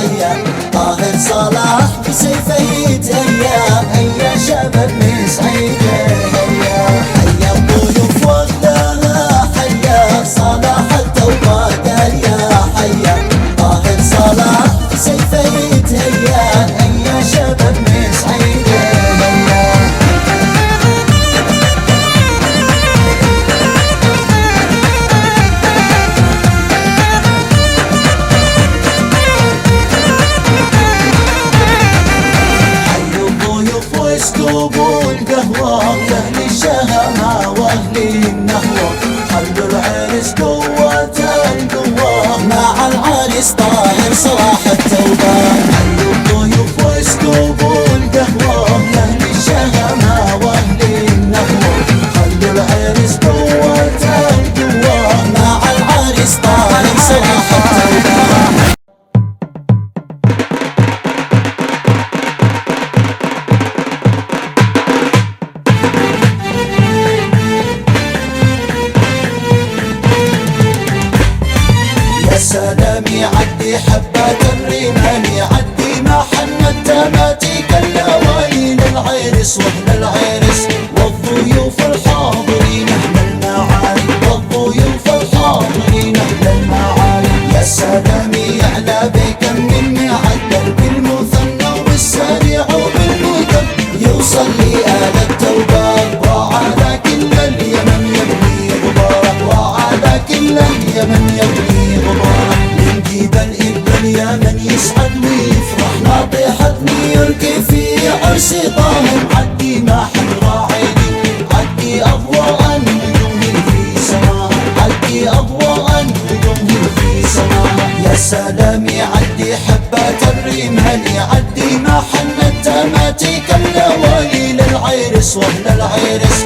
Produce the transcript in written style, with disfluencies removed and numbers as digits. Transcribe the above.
حيا طاهر صلاح بسيفه يتهيا. هيا شباب من صعيده هيا، هيا الضيوف واغلاها حيا صلاح التوبه داليا. حيا طاهر صلاح بسيفه يتهيا. هيا شباب من صعيده هيا. اسكبوا القهوة لأهل الشهامة وأهل النهوة. خلوا العرس قوة القوة مع العريس طاهر صلاح التوبة. خلوا الضيوف واسكبوا القهوة لأهل الشهامة وأهل النهوة. خلوا العرس قوة القوة مع العريس طاهر صلاح التوبة. سلام يعدي حبات الرمال يعدي ما حن التماتيك اللوالي للعرس واهل العرس والضيوف الحاضرين اهل المعالي. والضيوف الحاضرين اهل المعالي. يا سلام يعلى بكم من معدل بالمثنى وبالسريع وبالمدن يوصل لآل التوبة. وعلى كل اليمن يبني غبار. وعلى كل اليمن يبني غبار. من جبل اليمن يسعد ويفرح ناطحة نيويورك في عرس طاهر. عدي ما حد راعيني عدي أضواء النجوم في سماء. عدي أضواء النجوم في سماء. يا سلام يعدي حبات الرمال يعدي ما حن التماتيك اللوالي للعرس واهل العرس